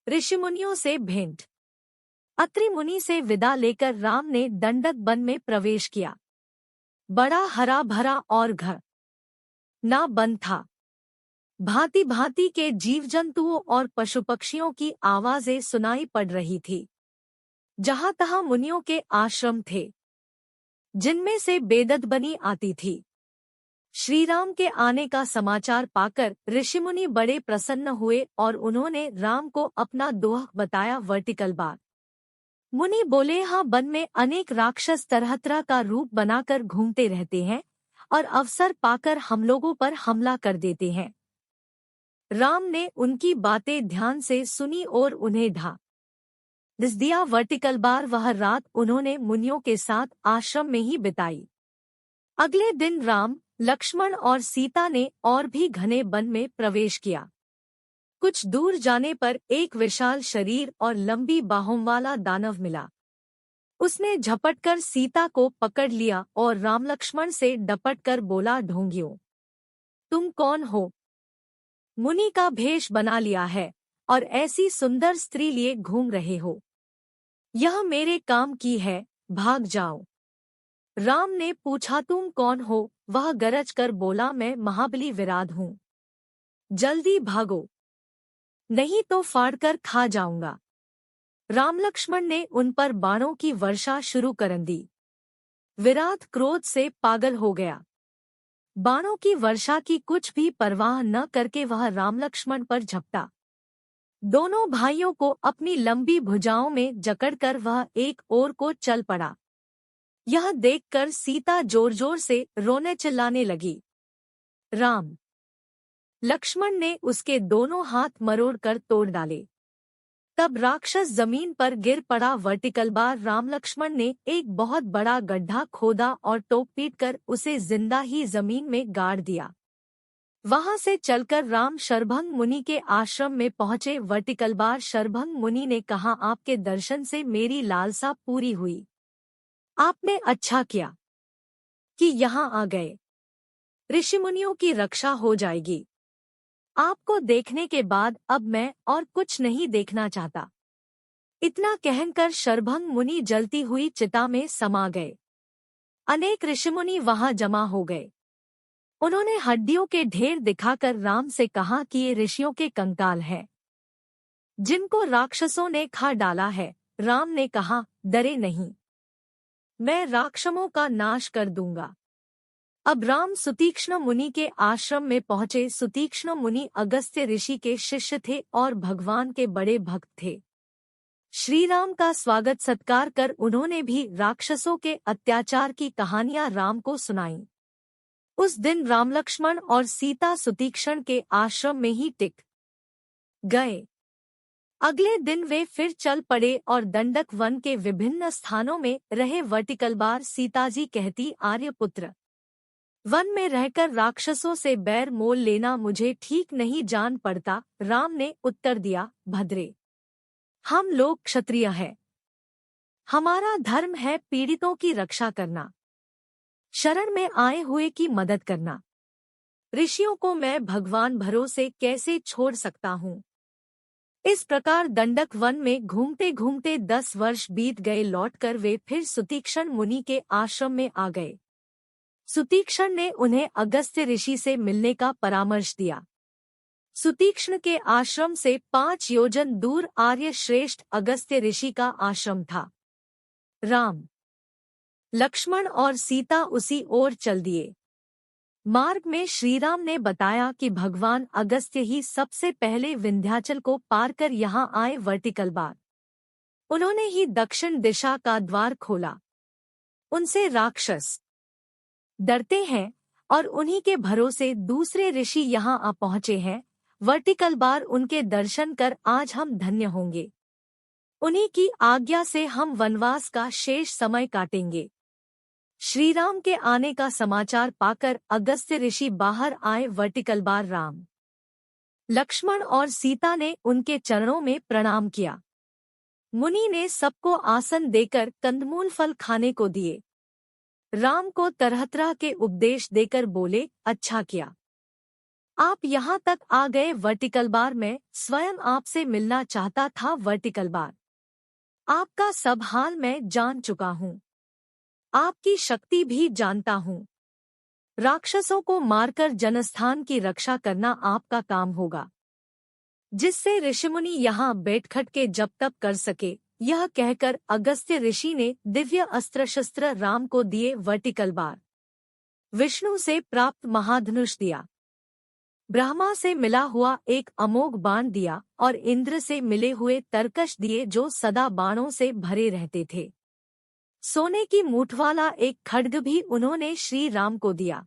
ऋषिमुनियों से भेंट। अत्रि मुनि से विदा लेकर राम ने दंडक वन में प्रवेश किया। बड़ा हरा भरा और घना वन था। भांति भांति के जीव जंतुओं और पशु पक्षियों की आवाजें सुनाई पड़ रही थी। जहां तहां मुनियों के आश्रम थे, जिनमें से बेददबनी आती थी। श्री राम के आने का समाचार पाकर ऋषिमुनि बड़े प्रसन्न हुए और उन्होंने राम को अपना दोह बताया। वर्टिकल बार मुनि बोले, हाँ, वन में अनेक राक्षस तरह तरह का रूप बनाकर घूमते रहते हैं और अवसर पाकर हम लोगों पर हमला कर देते हैं। राम ने उनकी बातें ध्यान से सुनी और उन्हें दिस दिया। वर्टिकल बार वह रात उन्होंने मुनियों के साथ आश्रम में ही बिताई। अगले दिन राम, लक्ष्मण और सीता ने और भी घने वन में प्रवेश किया। कुछ दूर जाने पर एक विशाल शरीर और लंबी बाहों वाला दानव मिला। उसने झपटकर सीता को पकड़ लिया और राम लक्ष्मण से डपटकर बोला, ढोंगियों, तुम कौन हो? मुनि का भेष बना लिया है और ऐसी सुंदर स्त्री लिए घूम रहे हो। यह मेरे काम की है, भाग जाओ। राम ने पूछा, तुम कौन हो? वह गरज कर बोला, मैं महाबली विराट हूँ। जल्दी भागो, नहीं तो फाड़कर खा जाऊंगा। राम लक्ष्मण ने उन पर बाणों की वर्षा शुरू कर दी। विराट क्रोध से पागल हो गया। बाणों की वर्षा की कुछ भी परवाह न करके वह राम लक्ष्मण पर झपटा। दोनों भाइयों को अपनी लंबी भुजाओं में जकड़कर वह एक ओर को चल पड़ा। यह देखकर सीता जोर जोर से रोने चिल्लाने लगी। राम लक्ष्मण ने उसके दोनों हाथ मरोड़कर तोड़ डाले। तब राक्षस जमीन पर गिर पड़ा। वर्टिकल बार राम लक्ष्मण ने एक बहुत बड़ा गड्ढा खोदा और टोप पीट कर उसे जिंदा ही जमीन में गाड़ दिया। वहां से चलकर राम शरभंग मुनि के आश्रम में पहुंचे। वर्टिकल बार शरभंग मुनि ने कहा, आपके दर्शन से मेरी लालसा पूरी हुई। आपने अच्छा किया कि यहाँ आ गए। ऋषिमुनियों की रक्षा हो जाएगी। आपको देखने के बाद अब मैं और कुछ नहीं देखना चाहता। इतना कहकर शरभंग मुनि जलती हुई चिता में समा गए। अनेक ऋषिमुनि वहां जमा हो गए। उन्होंने हड्डियों के ढेर दिखाकर राम से कहा कि ये ऋषियों के कंकाल हैं, जिनको राक्षसों ने खा डाला है। राम ने कहा, डरे नहीं, मैं राक्षसों का नाश कर दूंगा। अब राम सुतीक्ष्ण मुनि के आश्रम में पहुंचे। सुतीक्ष्ण मुनि अगस्त्य ऋषि के शिष्य थे और भगवान के बड़े भक्त थे। श्री राम का स्वागत सत्कार कर उन्होंने भी राक्षसों के अत्याचार की कहानियां राम को सुनाई। उस दिन राम लक्ष्मण और सीता सुतीक्ष्ण के आश्रम में ही टिक गए। अगले दिन वे फिर चल पड़े और दंडक वन के विभिन्न स्थानों में रहे। वर्टिकल बार सीताजी कहती, आर्यपुत्र, वन में रहकर राक्षसों से बैर मोल लेना मुझे ठीक नहीं जान पड़ता। राम ने उत्तर दिया, भद्रे, हम लोग क्षत्रिय हैं। हमारा धर्म है पीड़ितों की रक्षा करना, शरण में आए हुए की मदद करना। ऋषियों को मैं भगवान भरोसे कैसे छोड़ सकता हूँ? इस प्रकार दंडक वन में घूमते घूमते 10 वर्ष बीत गए। लौटकर वे फिर सुतीक्ष्ण मुनि के आश्रम में आ गए। सुतीक्ष्ण ने उन्हें अगस्त्य ऋषि से मिलने का परामर्श दिया। सुतीक्ष्ण के आश्रम से 5 योजन दूर आर्य श्रेष्ठ अगस्त्य ऋषि का आश्रम था। राम, लक्ष्मण और सीता उसी ओर चल दिए। मार्ग में श्रीराम ने बताया कि भगवान अगस्त्य ही सबसे पहले विंध्याचल को पार कर यहाँ आए। वर्टिकल बार उन्होंने ही दक्षिण दिशा का द्वार खोला। उनसे राक्षस डरते हैं और उन्हीं के भरोसे दूसरे ऋषि यहाँ आ पहुँचे हैं। वर्टिकल बार उनके दर्शन कर आज हम धन्य होंगे। उन्हीं की आज्ञा से हम वनवास का शेष समय काटेंगे। श्रीराम के आने का समाचार पाकर अगस्त्य ऋषि बाहर आए। वर्टिकल बार राम, लक्ष्मण और सीता ने उनके चरणों में प्रणाम किया। मुनि ने सबको आसन देकर कंदमूल फल खाने को दिए। राम को तरह तरह के उपदेश देकर बोले, अच्छा किया। आप यहाँ तक आ गए वर्टिकल बार, मैं स्वयं आपसे मिलना चाहता था वर्टिकल बार। आपका सब हाल मैं जान चुका हूँ, आपकी शक्ति भी जानता हूँ। राक्षसों को मारकर जनस्थान की रक्षा करना आपका काम होगा, जिससे ऋषिमुनि यहाँ बैठखट के जप तप कर सके। यह कहकर अगस्त्य ऋषि ने दिव्य अस्त्र शस्त्र राम को दिए वर्टिकल बार, विष्णु से प्राप्त महाधनुष दिया, ब्रह्मा से मिला हुआ एक अमोघ बाण दिया और इंद्र से मिले हुए तरकश दिए जो सदा बाणों से भरे रहते थे। सोने की मूठ वाला एक खड्ग भी उन्होंने श्री राम को दिया।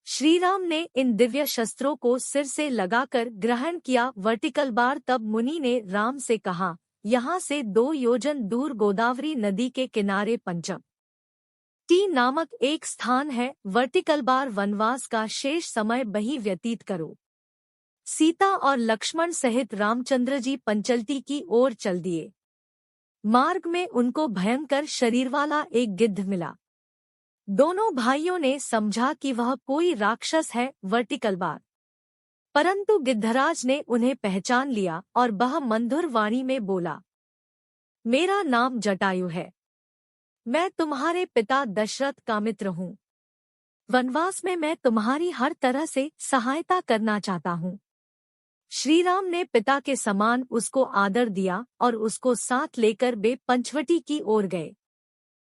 श्री राम ने इन दिव्य शस्त्रों को सिर से लगाकर ग्रहण किया वर्टिकल बार। तब मुनि ने राम से कहा, यहाँ से 2 योजन दूर गोदावरी नदी के किनारे पंचम टी नामक एक स्थान है। वर्टिकल बार वनवास का शेष समय वहीं व्यतीत करो। सीता और लक्ष्मण सहित रामचंद्र जी पंचलटी की ओर चल दिए। मार्ग में उनको भयंकर शरीर वाला एक गिद्ध मिला। दोनों भाइयों ने समझा कि वह कोई राक्षस है वर्टिकल बार, परंतु गिद्धराज ने उन्हें पहचान लिया और वह मंधुर वाणी में बोला, मेरा नाम जटायु है, मैं तुम्हारे पिता दशरथ का मित्र हूँ। वनवास में मैं तुम्हारी हर तरह से सहायता करना चाहता हूँ। श्रीराम ने पिता के समान उसको आदर दिया और उसको साथ लेकर वे पंचवटी की ओर गए।